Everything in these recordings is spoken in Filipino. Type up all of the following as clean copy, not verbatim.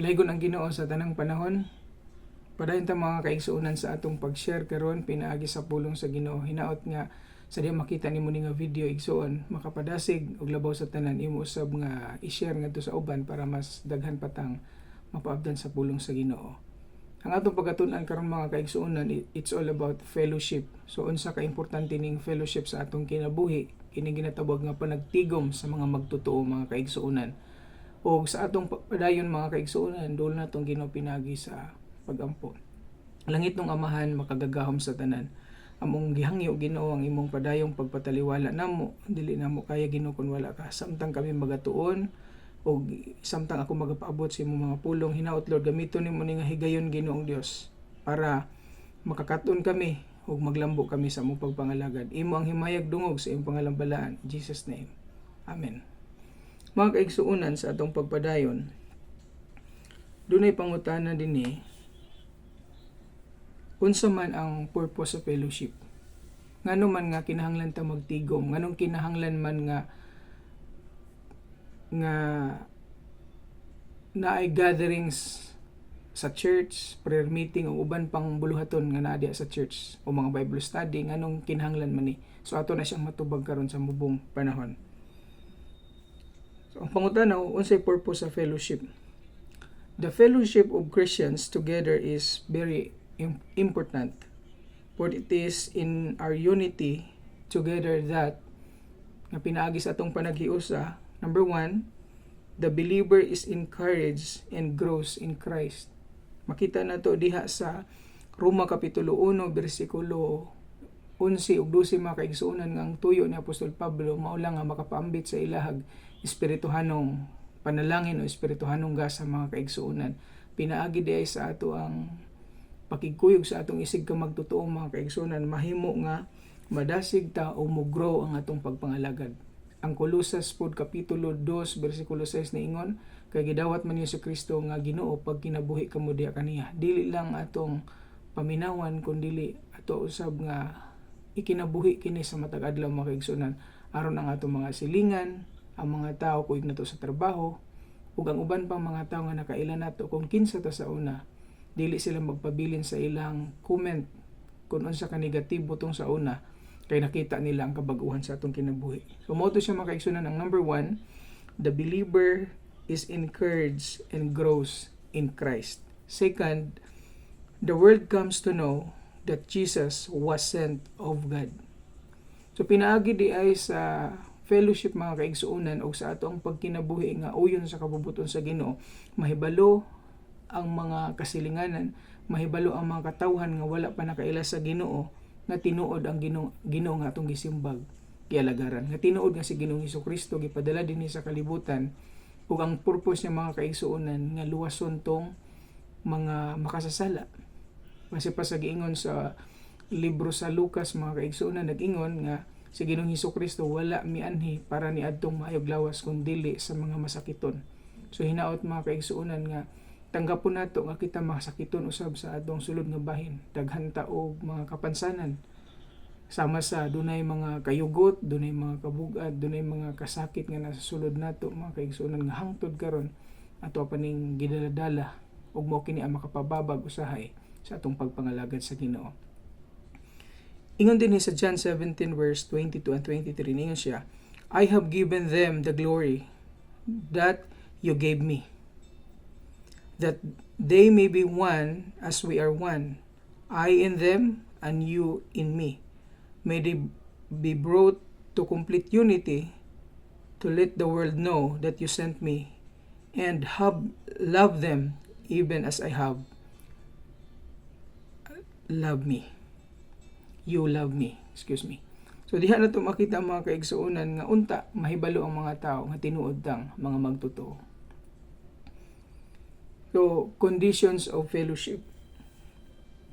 Nalaygon ang Ginoo sa tanang panahon. Padayon ta mga kaigsuonan sa atong pag-share karon pinaagi sa pulong sa Ginoo. Hinaot nga sa diya makita nimo ni nga video igsuon, makapadasig og labaw sa tanan, imo usab nga i-share ngadto sa uban para mas daghan patang mapaabdan sa pulong sa Ginoo. Ang atong pagkatun-an karon mga kaigsuonan, it's all about fellowship. So unsa ka importante ning fellowship sa atong kinabuhi? Kini ginatawag nga panagtigom sa mga magtotoo mga kaigsuonan. O sa atong padayon mga kaigsuonan, dul na itong Ginoo pinagi sa pagampo. Langit ng Amahan makagagahom sa tanan. Among gihangyo Ginoo ang imong padayong pagpataliwala namo, dili namo kaya Ginoo kun wala ka. Samtang kami magatuon o samtang ako magapaabot sa imong mga pulong, hinaot Lord, gamiton nimo ni nga higayon Ginoong Dios para makakaton kami ug maglambo kami sa imong pagpangalagad. Imo ang himayag dungog sa imong pangalambalaan. In Jesus name. Amen. Mga kaigsuonan sa atong pagpadayon, dunay pangutana dinhi, unsa man ang purpose sa fellowship? Ngano man nga kinahanglan ta magtigom? Nganong kinahanglan man nga naay gatherings sa church, prayer meeting o uban pang buluhaton nga naa diha sa church o mga Bible study? Nganong kinahanglan man ni? So ato na siyang matubag karon sa mubong panahon. So, ang pangutana, unsay purpose sa fellowship? The fellowship of Christians together is very important, for it is in our unity together that nga pinaagi sa atong panaghiusa. Number 1, the believer is encouraged and grows in Christ. Makita na to diha sa Roma Kapitulo 1, versikulo 11 ug 12 mga kaigsuonan nga ang tuyo ni Apostol Pablo maula nga makapaambit sa ilahag espirituhanong panalangin o espirituhanong gasa mga kaigsuonan. Pinaagi diay sa ato ang pakigkuyog sa atong isig ka magtotoo mga kaigsuonan, mahimo nga madasig ta o mo-grow ang atong pagpangalagad. Ang Colosas pod Kapitulo 2 versikulo 6 niingon, kay gidawat man niya sa Kristo nga Ginoo pag kinabuhi kamo diha kaniya. Dili lang atong paminawan kundi ato usab nga ikinabuhi kini sa matag adlaw mga kaigsuonan aron ang atong mga silingan, ang mga tao kuig nato sa trabaho ug ang uban pang mga tao nga nakailan nato kung kinsa ta sa una, dili sila magpabilin sa ilang comment kung unsa ka negatibo tong sa una, kay nakita nila ang kabag-uhan sa atong kinabuhi. So mao to siya mga kaigsuonan. Ang number 1, the believer is encouraged and grows in Christ. Second, the world comes to know that Jesus was sent of God. So pinaagi di ay sa fellowship mga kaigsuonan o sa ato ang pagkinabuhi nga uyon sa kabubuton sa Ginoo, mahibalo ang mga kasilinganan, mahibalo ang mga katawhan nga wala pa nakaila sa Ginoo, nga tinuod ang Ginoo nga atong gisimbag gialagaran, nga tinuod nga si Ginoong Hesukristo gipadala dinhi sa kalibutan, ug ang purpose niya mga kaigsuonan nga luwason tong mga makasasala. Kasi pa sa giingon sa libro sa Lucas mga kaigsuonan, nag-ingon nga si Ginoong Hesukristo wala mianhi para ni adtong maayog lawas kun dili sa mga masakiton. So hinaot mga kaigsuonan nga tanggapon nato nga kita masakiton usab sa atong sulod nga bahin. Daghan ta og mga kapansanan. Sama sa dunay mga kayugot, dunay mga kabug-at, dunay mga kasakit nga nasa sulod nato mga kaigsuonan nga hangtod karon ato pa ning gidaladala ug mao kini ang makapababag usahay sa atong pagpangalagad sa Ginoo. Ingon din sa John 17 verse 22 and 23, ningon siya, I have given them the glory that you gave me, that they may be one as we are one, I in them and you in me. May they be brought to complete unity, to let the world know that you sent me and have loved them even as I have loved me. You love me. So diha na to makita mga kaigsuonan nga unta mahibalo ang mga tao nga tinuod tang mga magtotoo. So conditions of fellowship.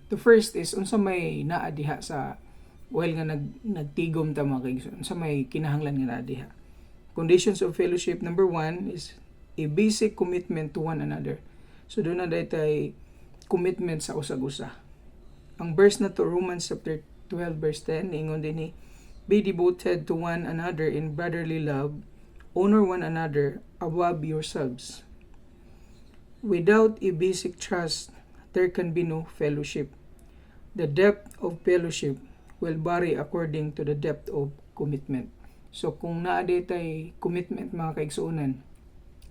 The first is unsa may naa diha sa while nga nagtigom ta mga kaigsuonan, unsa may kinahanglan nga naa diha. Conditions of fellowship, number 1 is a basic commitment to one another. So doon na daytay commitment sa usag-usa. Ang verse na to, Romans chapter 12 verse 10, ingon din ni, be devoted to one another in brotherly love, honor one another above yourselves. Without a basic trust, there can be no fellowship. The depth of fellowship will vary according to the depth of commitment. So kung naa tay commitment mga kaigsuonan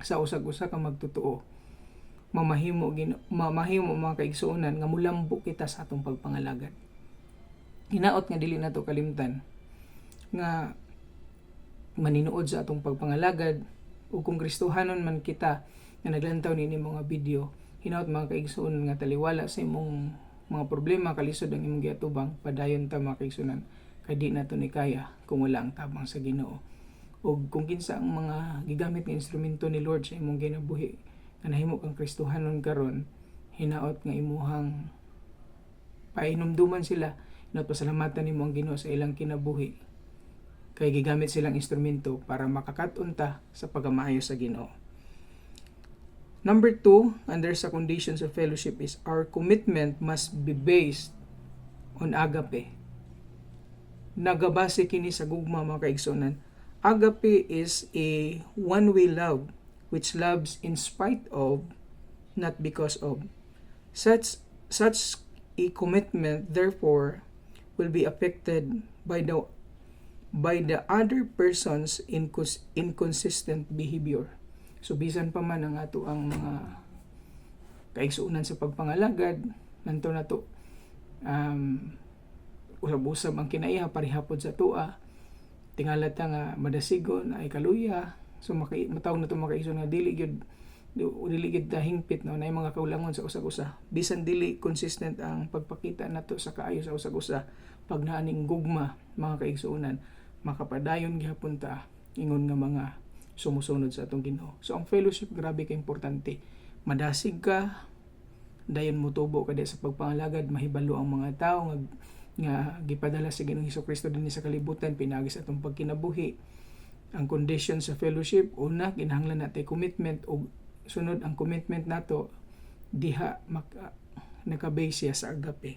sa usag-usa ka magtotoo, mamahimo mga kaigsuonan nga mulambo kita sa atong pagpangalagad. Hinaot nga dili nato kalimtan nga maninuod sa atong pagpangalagad ug kung Kristohanon man kita nga naglantaw nini mga video, hinaot mga kaigsuonan nga taliwala sa imong mga problema, kalisod ang imong giatubang, padayon ta mga kaigsuonan, kay di nato ni kaya kung wala ang tabang sa Ginoo. Ug kung kinsa ang mga gigamit nga instrumento ni Lord sa imong kinabuhi nga nahimo kang Kristohanon karon, hinaot nga imuhang painomduman sila, hinaot pasalamatan nimo ang Ginoo sa ilang kinabuhi, kay gigamit silang instrumento para makakat-on ta sa pagamaayo sa Ginoo. Number 2, under sa conditions of fellowship is our commitment must be based on agape. Nagabase kini sa gugma mga kaigsuonan. Agape is a one-way love which loves in spite of, not because of. Such a commitment therefore will be affected by the other person's inconsistent behavior. So bisan pa man ang ato ang mga kaigsuonan sa pagpangalagad, nanto na to usab-usab ang kinaiha parihapod sa tua, tingala ta nga madasigon ay kaluya. So matawag na to mga kaigsuonan nga dili gyud hingpit no na mga kaulangon sa usag-usa. Bisan dili consistent ang pagpakita nato sa kaayo sa usag-usa, pag naaning gugma mga kaigsuonan, makapadayon gyapon ta ingon nga mga sumusunod sa atong Ginoo. So ang fellowship grabe ka importante. Madasig ka, dayon mo tubo ka sa pagpangalagad, mahibalo ang mga tao nga gipadala sa Ginoong Hesukristo dinhi sa kalibutan pinagi sa atong pagkinabuhi. Ang condition sa fellowship, una kinahanglan natin commitment, o sunod ang commitment nato diha nakabase sa agape.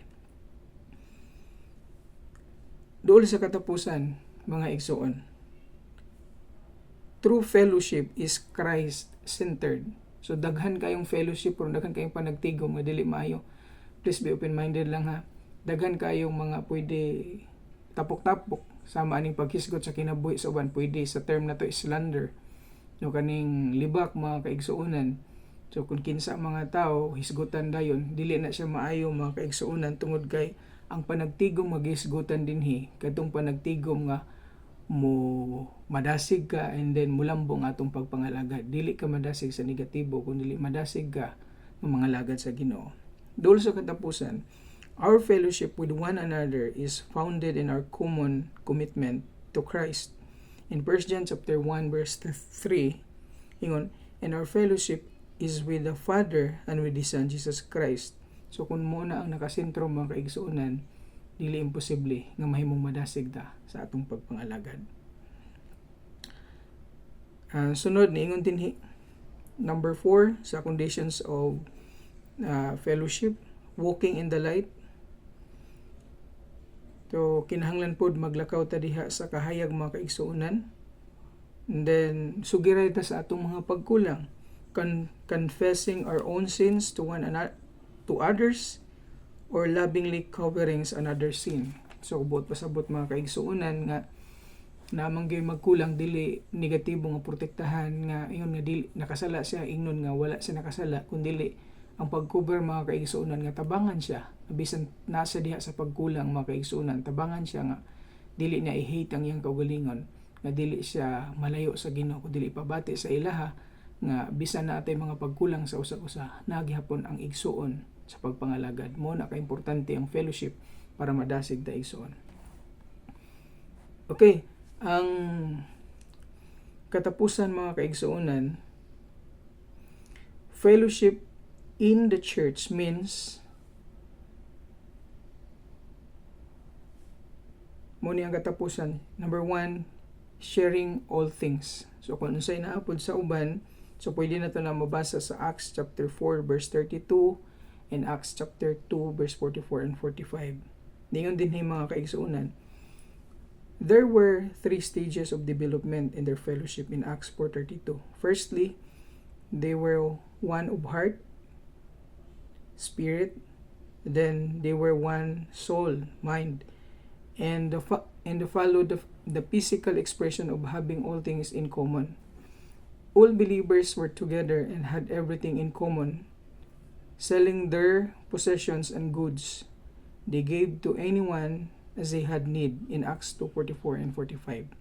Dool sa katapusan mga igsoon, true fellowship is Christ-centered. So daghan kayong fellowship, pero daghan kayong panagtigom nga dili maayo. Please be open-minded lang ha. Daghan kayong mga pwede tapok-tapok sama aning paghisgot sa kinabuhi sa uban, pwede sa term na to slander. No kaning libak mga kaigsuonan. So kung kinsa mga tao hisgutan dayon, dili na siya maayo mga kaigsuonan tungod kay ang panagtigom maghisgutan dinhi kadtong panagtigom nga mo madasig ka and then mulambong atong pagpangalagad. Dili ka madasig sa negatibo, kundi madasig ka ng mga lagad sa Ginoo. Dul sa katapusan, our fellowship with one another is founded in our common commitment to Christ. In 1 John chapter 1 verse 3, ingon, and our fellowship is with the Father and with the Son Jesus Christ. So kung muna ang nakasentro mga kaigsuonan, dili imposible nga mahimong madasig ta sa atong pagpangalagad. Sunod niingon dinhi, number 4 sa conditions of fellowship, walking in the light. So kinahanglan pod maglakaw ta diha sa kahayag mga kaigsuonan. And then sugiray ta sa atong mga pagkulang, confessing our own sins to others, or lovingly covering another sin. So buot pasabot mga kaigsuonan nga namang gyud magkulang, dili negatibo nga protektahan nga ingon nga dili nakasala siya, ingnon nga wala siya nakasala, kundi ang pag-cover mga kaigsuonan nga tabangan siya bisan nasa diha sa pagkulang mga kaigsuonan, tabangan siya nga dili niya i-hate ang iyang kaugalingon, nga dili siya malayo sa Ginoo, kundi dili pabati sa ilaha nga bisan natay mga pagkulang sa usa-usa nagihapon ang igsuon sa pagpangalagad. Mo na ka-importante ang fellowship para madasig ta igsuon. Okay, ang katapusan mga kaigsuonan, fellowship in the church means mo ni ang katapusan. Number 1, sharing all things. So kung unsay naapod sa uban, so pwede na ito na mabasa sa Acts chapter 4 verse 32 and Acts chapter 2 verse 44 and 45. Ningon din mga kaigsuonan, there were 3 stages of development in their fellowship in Acts 4:32. Firstly, they were one of heart, spirit. Then they were one soul, mind, and followed the physical expression of having all things in common. All believers were together and had everything in common, selling their possessions and goods. They gave to anyone as they had need in Acts 2:44 and 45.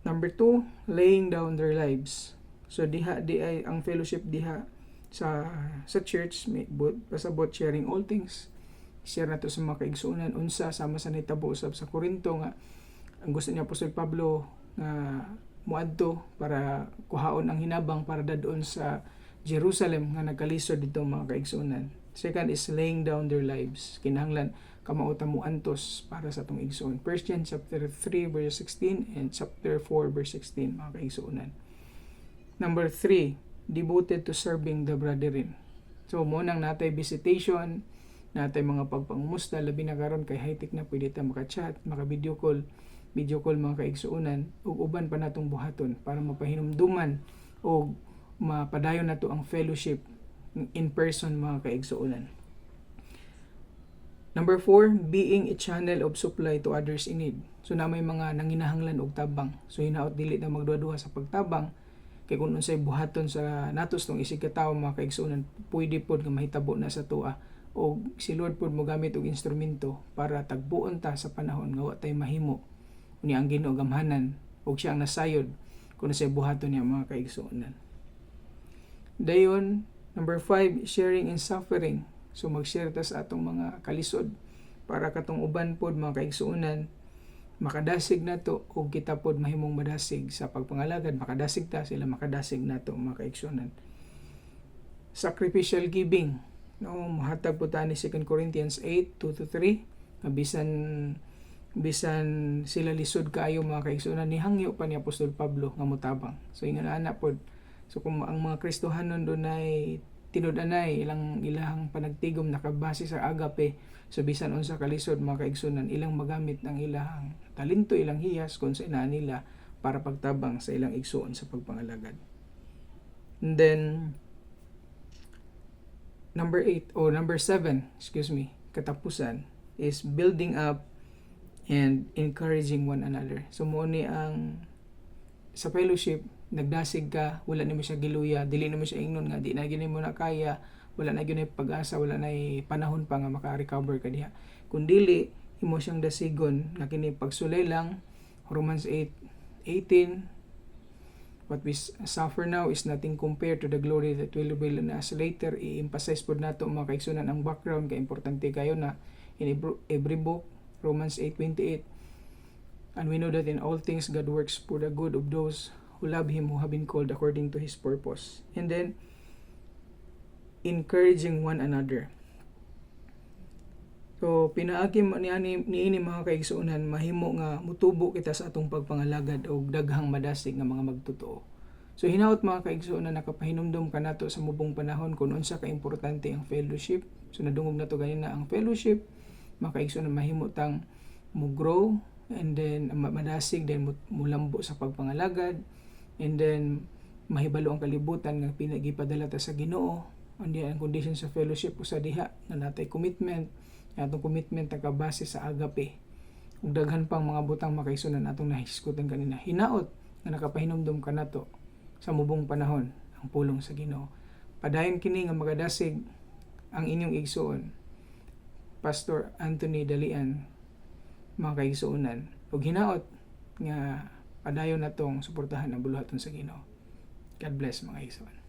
Number 2, laying down their lives. So di ay ang fellowship diha sa church may pasabot sharing all things. Share nato sa mga kaigsuonan unsa sama sa nitabo usab sa Korinto nga ang gusto niya Apostol Pablo nga muadto para kuhaon ang hinabang para dadon sa Jerusalem nga nagkalisod dito mga kaigsuonan. Second is laying down their lives. Kinahanglan kamauta mo antos para sa atong igsoon. 1 John chapter 3 verse 16 and chapter 4 verse 16 mga kaigsuonan. Number 3, devoted to serving the brethren. So mo nang natay visitation, natay mga pagpangumusta labi na karon kay high-tech na pwede ta maka-chat, maka-video call mga kaigsuonan ug uban pa natong buhaton para mapahinumduman o mapadayon nato ang fellowship in person mga kaigsuonan. Number 4, being a channel of supply to others in need. So na may mga nanginahanglan og tabang. So hinaot dili na magduha-duha sa pagtabang kay kung unsay buhaton sa natos tong isig ka tawo mga kaigsuonan, pwede pod nga mahitabo na sa tuwa o si Lord pod mo gamit og instrumento para tagbuon ta sa panahon nga wa tay mahimo uni ang Ginoo gamhanan og siya ang nasayod kung unsay buhaton niya mga kaigsuonan. Dayon, number 5, sharing in suffering. So mag-share ta sa atong mga kalisod para katong uban pod mga kaigsuonan makadasig nato o kita pod mahimong madasig sa pagpangalagad, makadasig ta sila makadasig nato mga kaigsuonan. Sacrificial giving, no, mahatag po ta ni 2 Corinthians 8:2-3 nga bisan sila lisod kaayo mga kaigsuonan nihangyo pa ni Apostol Pablo nga motabang. So ingana pod, so kung ang mga Kristohanon dunay tinud-anay ilang panagtigom nakabase sa agape, so bisan unsa kalisod mga kaigsuonan ilang magamit ang ilang talento, ilang hiyas kung sa inaan nila para pagtabang sa ilang igsuon sa pagpangalagad. And then number 7, katapusan is building up and encouraging one another. So mo ni ang sa fellowship nagdasig ka, wala nimo siya giluya, dili nimo siya ingnon nga di na gyud mo na kaya, wala na gyud pag-asa, wala na panahon pa nga maka-recover ka diha. Kun dili imo siyang dasigon nga kini pagsulay lang. Romans 8:18, what we suffer now is nothing compared to the glory that will be in us later. I-emphasize pod nato mga kaigsuonan ang background kay importante kayo na in every book. Romans 8:28, and we know that in all things God works for the good of those who love Him, who have been called according to His purpose. And then, encouraging one another. So, pinaagi niini mga kaigsuonan, mahimo nga mutubo kita sa atong pagpangalagad o daghang madasig nga mga magtotoo. So, hinaut mga kaigsuonan, nakapahinumdum ka nato sa mubong panahon kung unsa ka-importante ang fellowship. So, nadungog na to ganina ang fellowship. Mga kaigsuonan, mahimo tang mo-grow, and then madasig, then mulambo sa pagpangalagad, and then mahibalo ang kalibutan nga pinagipadala ta sa Ginoo. Undi ang condition sa fellowship usa diha na natay commitment, atong commitment nakabase sa agape. Ug daghan pang mga butang makaisunan atong nahisgutan kanina. Hinaot nga nakapahinumdum ka nato sa mubong panahon ang pulong sa Ginoo. Padayon kini nga magadasig ang inyong igsuon, Pastor Anthony Dalian, mga kaigsuonan, ug hinaot nga padayon natong suportahan ang buluhaton sa Ginoo. God bless mga kaigsuonan.